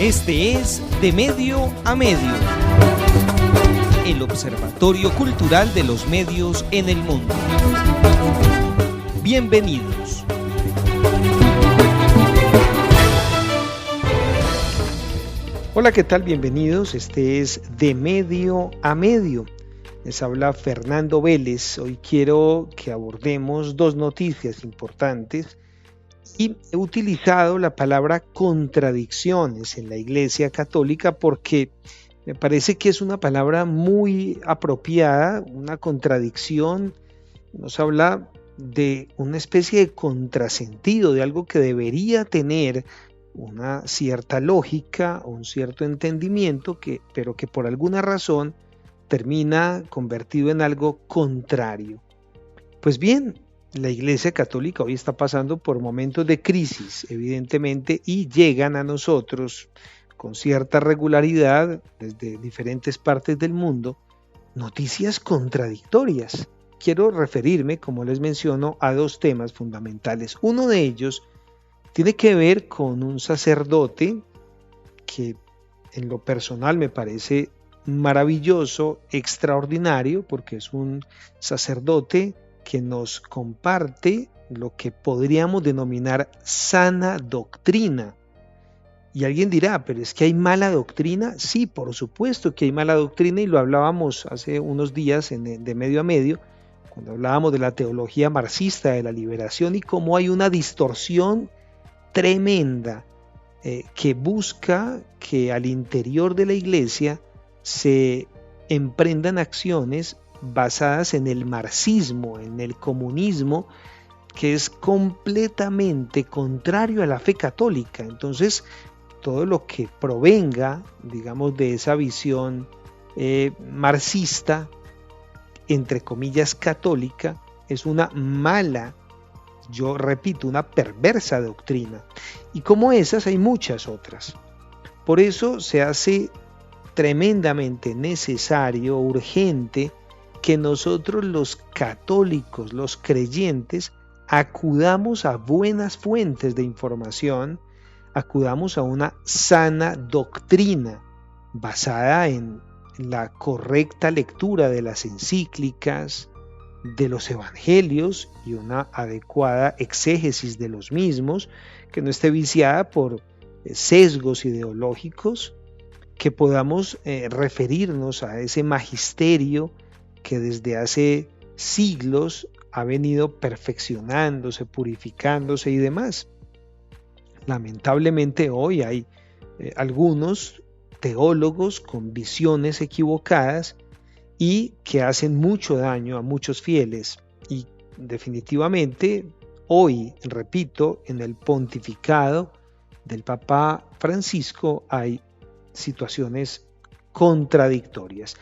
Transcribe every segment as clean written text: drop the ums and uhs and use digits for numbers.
Este es De Medio a Medio, el Observatorio Cultural de los Medios en el Mundo. Bienvenidos. Hola, ¿qué tal? Bienvenidos. Este es De Medio a Medio. Les habla Fernando Vélez. Hoy quiero que abordemos dos noticias importantes y he utilizado la palabra contradicciones en la Iglesia Católica porque me parece que es una palabra muy apropiada. Una contradicción nos habla de una especie de contrasentido, de algo que debería tener una cierta lógica o un cierto entendimiento, pero que por alguna razón termina convertido en algo contrario. Pues bien, la Iglesia Católica hoy está pasando por momentos de crisis, evidentemente, y llegan a nosotros con cierta regularidad desde diferentes partes del mundo noticias contradictorias. Quiero referirme, como les menciono, a dos temas fundamentales. Uno de ellos tiene que ver con un sacerdote que en lo personal me parece maravilloso, extraordinario, porque es un sacerdote que nos comparte lo que podríamos denominar sana doctrina. Y alguien dirá, ¿pero es que hay mala doctrina? Sí, por supuesto que hay mala doctrina, y lo hablábamos hace unos días de medio a medio, cuando hablábamos de la teología marxista de la liberación y cómo hay una distorsión tremenda que busca que al interior de la Iglesia se emprendan acciones basadas en el marxismo, en el comunismo, que es completamente contrario a la fe católica. Entonces, todo lo que provenga, digamos, de esa visión marxista, entre comillas católica, es una mala, yo repito, una perversa doctrina. Y como esas hay muchas otras. Por eso se hace tremendamente necesario, urgente, que nosotros los católicos, los creyentes, acudamos a buenas fuentes de información, acudamos a una sana doctrina basada en la correcta lectura de las encíclicas, de los evangelios y una adecuada exégesis de los mismos, que no esté viciada por sesgos ideológicos, que podamos referirnos a ese magisterio que desde hace siglos ha venido perfeccionándose, purificándose y demás. Lamentablemente hoy hay algunos teólogos con visiones equivocadas y que hacen mucho daño a muchos fieles. Y definitivamente hoy, repito, en el pontificado del Papa Francisco hay situaciones contradictorias.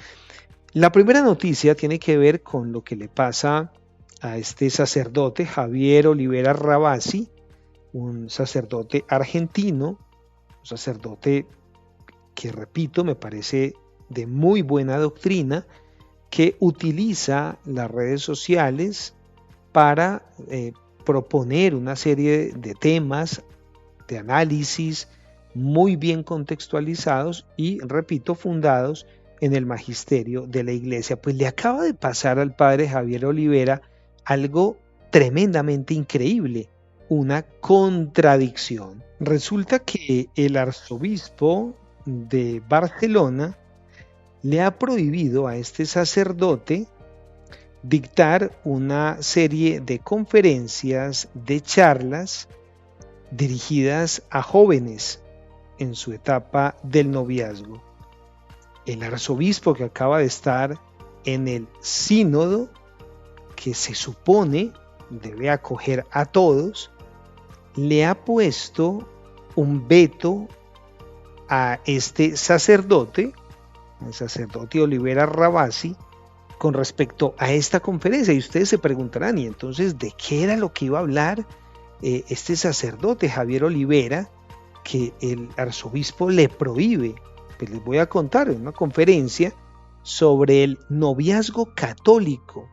La primera noticia tiene que ver con lo que le pasa a este sacerdote Javier Olivera Rabasi, un sacerdote argentino, un sacerdote que, repito, me parece de muy buena doctrina, que utiliza las redes sociales para proponer una serie de temas de análisis muy bien contextualizados y, repito, fundados en el magisterio de la Iglesia. Pues le acaba de pasar al padre Javier Olivera algo tremendamente increíble, una contradicción. Resulta que el arzobispo de Barcelona le ha prohibido a este sacerdote dictar una serie de conferencias, de charlas dirigidas a jóvenes en su etapa del noviazgo. El arzobispo, que acaba de estar en el sínodo, que se supone debe acoger a todos, le ha puesto un veto a este sacerdote, el sacerdote Olivera Rabasi, con respecto a esta conferencia. Y ustedes se preguntarán, ¿y entonces de qué era lo que iba a hablar este sacerdote Javier Olivera, que el arzobispo le prohíbe? Pues les voy a contar, en una conferencia sobre el noviazgo católico,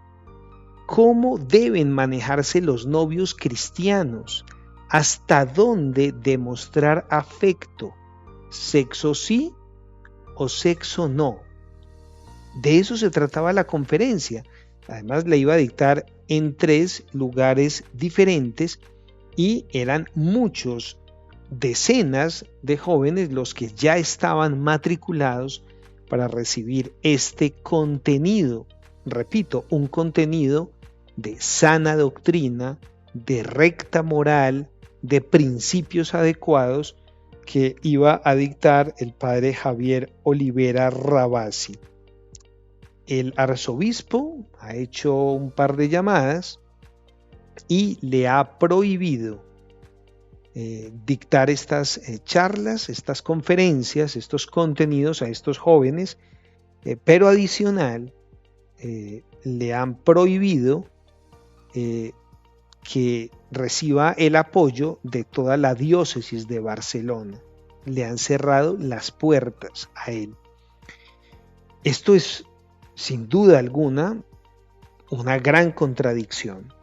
cómo deben manejarse los novios cristianos, hasta dónde demostrar afecto, ¿Sexo sí o sexo no? De eso se trataba la conferencia. Además, la iba a dictar en 3 lugares diferentes y eran muchos, decenas de jóvenes los que ya estaban matriculados para recibir este contenido. Repito, un contenido de sana doctrina, de recta moral, de principios adecuados que iba a dictar el padre Javier Olivera Rabasi. El arzobispo ha hecho un par de llamadas y le ha prohibido dictar estas charlas, estas conferencias, estos contenidos a estos jóvenes, pero adicional le han prohibido que reciba el apoyo de toda la diócesis de Barcelona. Le han cerrado las puertas a él. Esto es, sin duda alguna, una gran contradicción.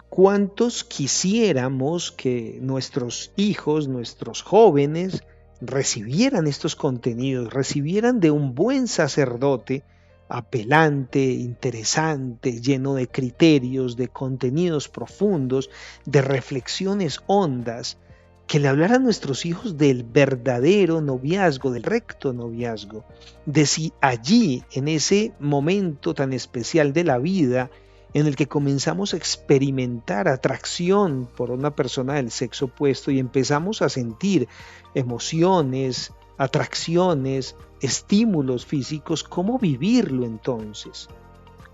¿Cuántos quisiéramos que nuestros hijos, nuestros jóvenes, recibieran estos contenidos, recibieran de un buen sacerdote apelante, interesante, lleno de criterios, de contenidos profundos, de reflexiones hondas, que le hablara a nuestros hijos del verdadero noviazgo, del recto noviazgo, de si allí, en ese momento tan especial de la vida, en el que comenzamos a experimentar atracción por una persona del sexo opuesto y empezamos a sentir emociones, atracciones, estímulos físicos, ¿cómo vivirlo entonces?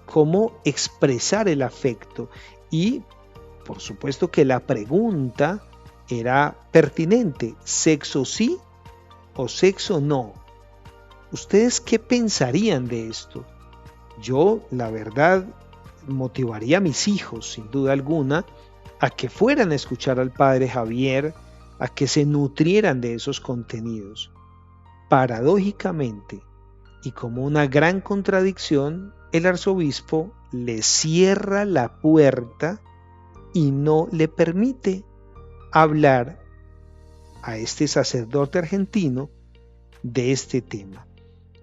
¿Cómo expresar el afecto? Y, por supuesto que la pregunta era pertinente, ¿sexo sí o sexo no? ¿Ustedes qué pensarían de esto? Yo, la verdad, motivaría a mis hijos, sin duda alguna, a que fueran a escuchar al padre Javier, a que se nutrieran de esos contenidos. Paradójicamente, y como una gran contradicción, el arzobispo le cierra la puerta y no le permite hablar a este sacerdote argentino de este tema.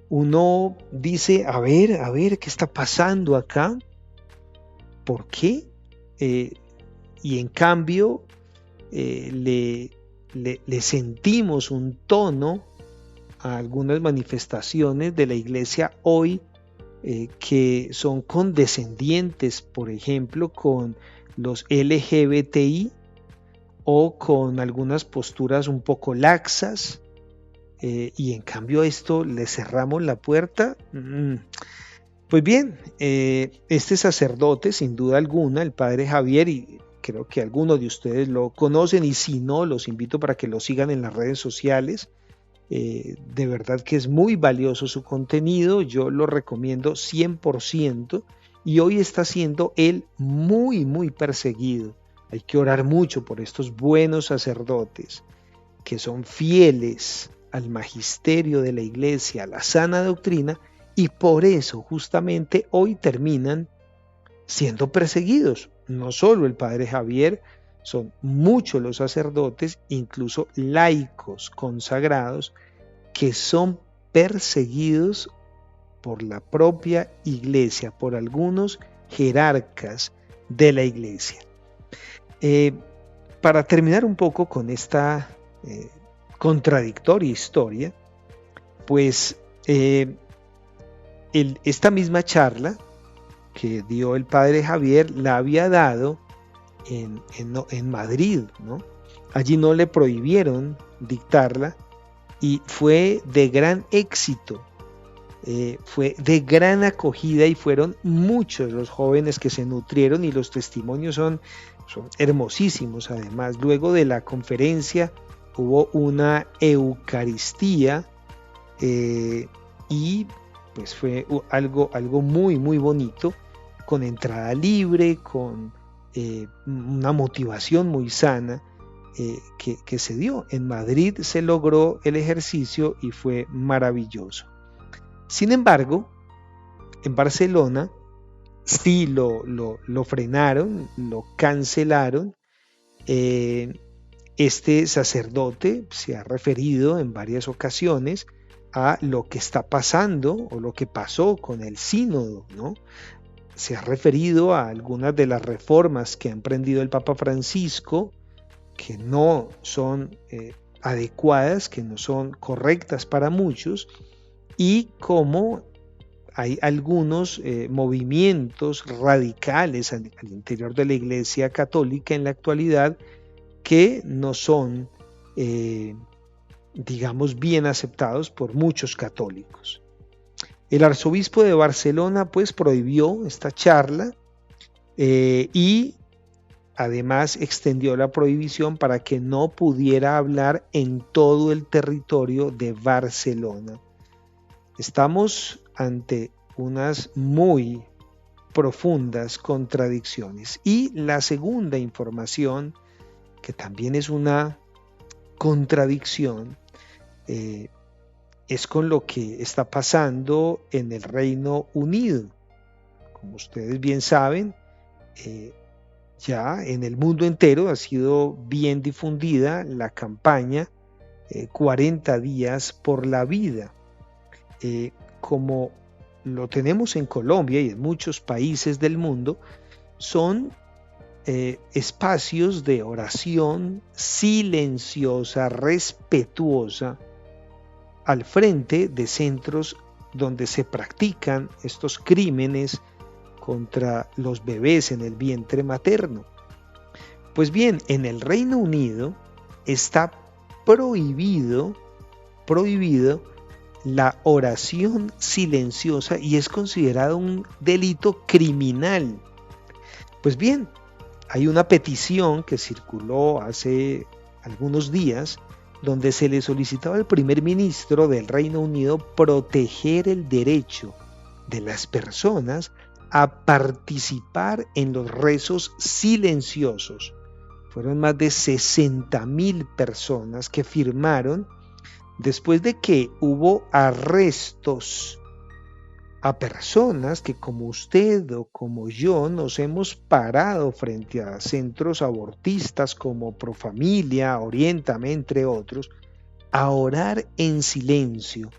Uno dice, a ver, ¿qué está pasando acá? ¿Por qué? Y en cambio le sentimos un tono a algunas manifestaciones de la iglesia hoy que son condescendientes, por ejemplo, con los LGBTI o con algunas posturas un poco laxas, y en cambio a esto le cerramos la puerta. Pues bien, este sacerdote, sin duda alguna, el padre Javier, y creo que algunos de ustedes lo conocen, y si no, los invito para que lo sigan en las redes sociales. De verdad que es muy valioso su contenido, yo lo recomiendo 100%, y hoy está siendo él muy, muy perseguido. Hay que orar mucho por estos buenos sacerdotes que son fieles al magisterio de la iglesia, a la sana doctrina, y por eso justamente hoy terminan siendo perseguidos. No solo el padre Javier, son muchos los sacerdotes, incluso laicos consagrados, que son perseguidos por la propia iglesia, por algunos jerarcas de la iglesia. Para terminar un poco con esta contradictoria historia, pues esta misma charla que dio el padre Javier la había dado en Madrid, ¿no? Allí no le prohibieron dictarla y fue de gran éxito, fue de gran acogida y fueron muchos los jóvenes que se nutrieron y los testimonios son hermosísimos. Además, luego de la conferencia hubo una Eucaristía y pues fue algo muy muy bonito, con entrada libre, con una motivación muy sana que se dio. En Madrid se logró el ejercicio y fue maravilloso. Sin embargo, en Barcelona sí lo frenaron, lo cancelaron. Este sacerdote se ha referido en varias ocasiones a lo que está pasando o lo que pasó con el sínodo, ¿no? Se ha referido a algunas de las reformas que ha emprendido el Papa Francisco, que no son adecuadas, que no son correctas para muchos, y cómo hay algunos movimientos radicales al interior de la Iglesia Católica en la actualidad que no son, digamos, bien aceptados por muchos católicos. El arzobispo de Barcelona pues prohibió esta charla y además extendió la prohibición para que no pudiera hablar en todo el territorio de Barcelona. Estamos ante unas muy profundas contradicciones. Y la segunda información, que también es una contradicción, es con lo que está pasando en el Reino Unido. Como ustedes bien saben, ya en el mundo entero ha sido bien difundida la campaña 40 días por la vida. Como lo tenemos en Colombia y en muchos países del mundo, son espacios de oración silenciosa, respetuosa, al frente de centros donde se practican estos crímenes contra los bebés en el vientre materno. Pues bien, en el Reino Unido está prohibido la oración silenciosa y es considerado un delito criminal. Pues bien, hay una petición que circuló hace algunos días donde se le solicitaba al primer ministro del Reino Unido proteger el derecho de las personas a participar en los rezos silenciosos. Fueron más de 60,000 personas que firmaron después de que hubo arrestos a personas que, como usted o como yo, nos hemos parado frente a centros abortistas como Profamilia, Oriéntame, entre otros, a orar en silencio,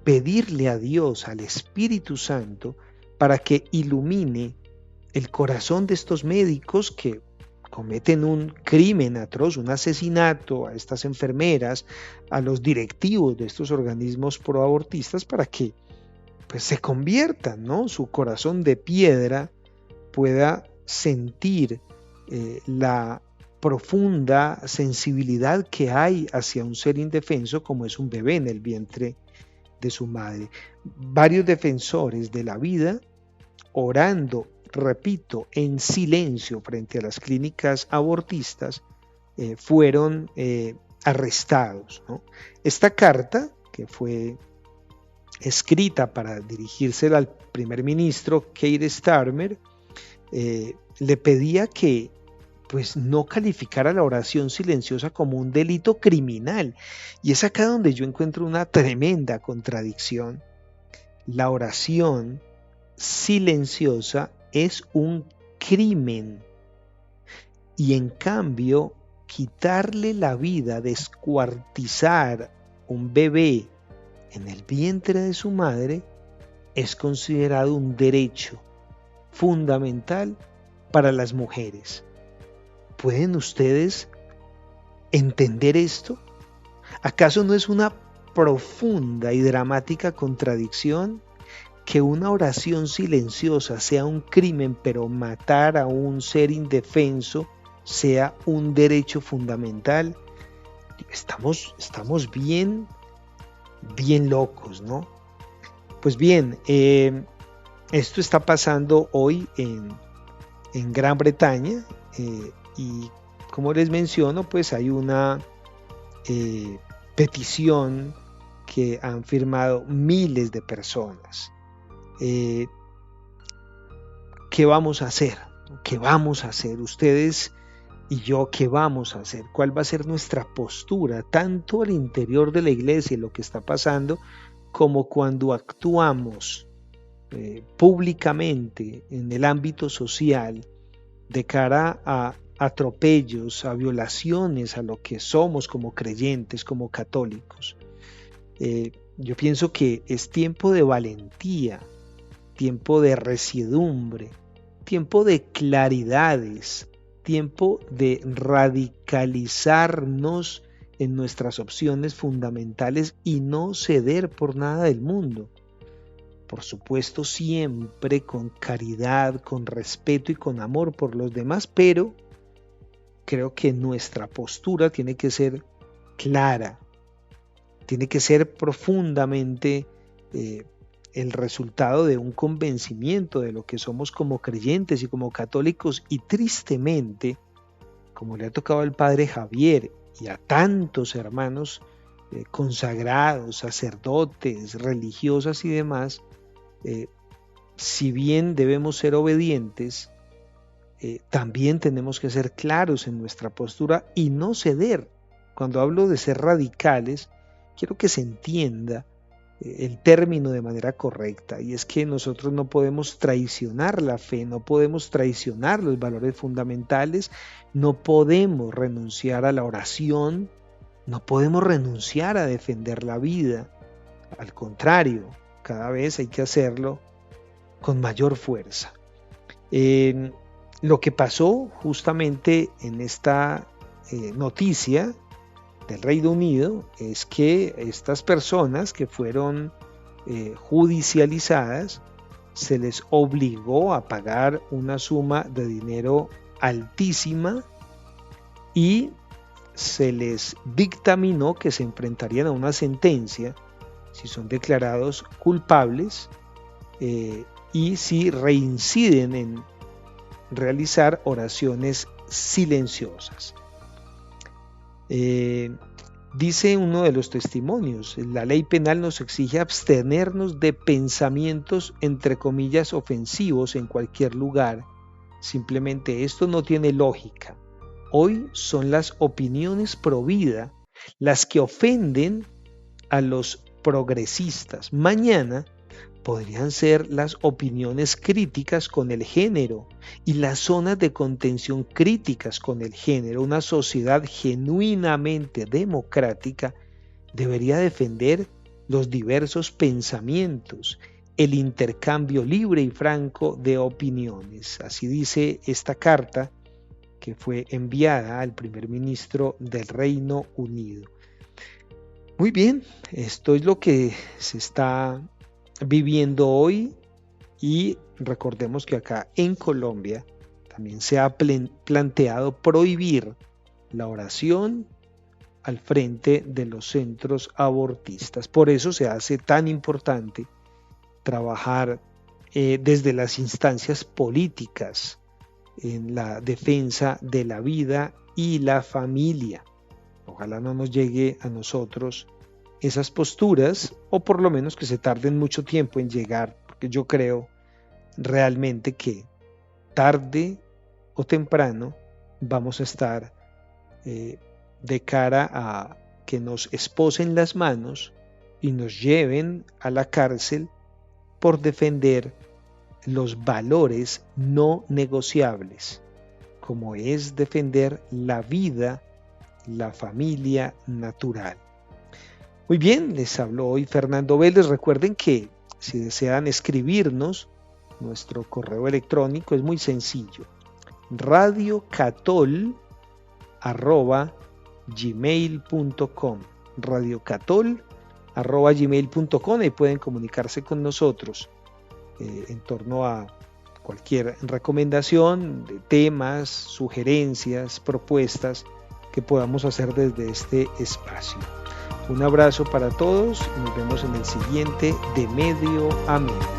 pedirle a Dios, al Espíritu Santo, para que ilumine el corazón de estos médicos que cometen un crimen atroz, un asesinato a estas enfermeras, a los directivos de estos organismos proabortistas, para que pues se conviertan, ¿no? Su corazón de piedra pueda sentir la profunda sensibilidad que hay hacia un ser indefenso como es un bebé en el vientre de su madre. Varios defensores de la vida orando, repito, en silencio frente a las clínicas abortistas fueron arrestados, ¿no? Esta carta, que fue escrita para dirigírsela al primer ministro Keir Starmer, le pedía que pues no calificara la oración silenciosa como un delito criminal. Y es acá donde yo encuentro una tremenda contradicción. La oración silenciosa es un crimen y en cambio quitarle la vida, descuartizar un bebé en el vientre de su madre es considerado un derecho fundamental para las mujeres. ¿Pueden ustedes entender esto? ¿Acaso no es una profunda y dramática contradicción que una oración silenciosa sea un crimen, pero matar a un ser indefenso sea un derecho fundamental? Estamos bien locos, ¿no? Pues bien, esto está pasando hoy en Gran Bretaña y como les menciono, pues hay una petición que han firmado miles de personas. ¿Qué vamos a hacer? ¿Qué vamos a hacer? Ustedes y yo, ¿qué vamos a hacer? ¿Cuál va a ser nuestra postura, tanto al interior de la iglesia y lo que está pasando, como cuando actuamos públicamente en el ámbito social de cara a atropellos, a violaciones a lo que somos como creyentes, como católicos. Yo pienso que es tiempo de valentía, tiempo de resiedumbre, tiempo de claridades, tiempo de radicalizarnos en nuestras opciones fundamentales y no ceder por nada del mundo. Por supuesto, siempre con caridad, con respeto y con amor por los demás, pero creo que nuestra postura tiene que ser clara, tiene que ser profundamente el resultado de un convencimiento de lo que somos como creyentes y como católicos, y tristemente, como le ha tocado al padre Javier y a tantos hermanos consagrados, sacerdotes, religiosas y demás, si bien debemos ser obedientes, también tenemos que ser claros en nuestra postura y no ceder. Cuando hablo de ser radicales, quiero que se entienda el término de manera correcta, y es que nosotros no podemos traicionar la fe, no podemos traicionar los valores fundamentales, no podemos renunciar a la oración, no podemos renunciar a defender la vida. Al contrario, cada vez hay que hacerlo con mayor fuerza. Lo que pasó justamente en esta noticia del Reino Unido es que estas personas que fueron judicializadas, se les obligó a pagar una suma de dinero altísima y se les dictaminó que se enfrentarían a una sentencia si son declarados culpables y si reinciden en realizar oraciones silenciosas. Dice uno de los testimonios, la ley penal nos exige abstenernos de pensamientos entre comillas ofensivos en cualquier lugar. Simplemente esto no tiene lógica. Hoy son las opiniones pro vida las que ofenden a los progresistas. Mañana podrían ser las opiniones críticas con el género y las zonas de contención críticas con el género. Una sociedad genuinamente democrática debería defender los diversos pensamientos, el intercambio libre y franco de opiniones. Así dice esta carta que fue enviada al primer ministro del Reino Unido. Muy bien, esto es lo que se está viviendo hoy, y recordemos que acá en Colombia también se ha planteado prohibir la oración al frente de los centros abortistas. Por eso se hace tan importante trabajar desde las instancias políticas en la defensa de la vida y la familia. Ojalá no nos llegue a nosotros esas posturas, o por lo menos que se tarden mucho tiempo en llegar, porque yo creo realmente que tarde o temprano vamos a estar de cara a que nos esposen las manos y nos lleven a la cárcel por defender los valores no negociables, como es defender la vida, la familia natural. Muy bien, les habló hoy Fernando Vélez. Recuerden que si desean escribirnos, nuestro correo electrónico es muy sencillo: radiocatol@gmail.com, radiocatol@gmail.com. Ahí pueden comunicarse con nosotros en torno a cualquier recomendación de temas, sugerencias, propuestas que podamos hacer desde este espacio. Un abrazo para todos y nos vemos en el siguiente De Medio a Medio.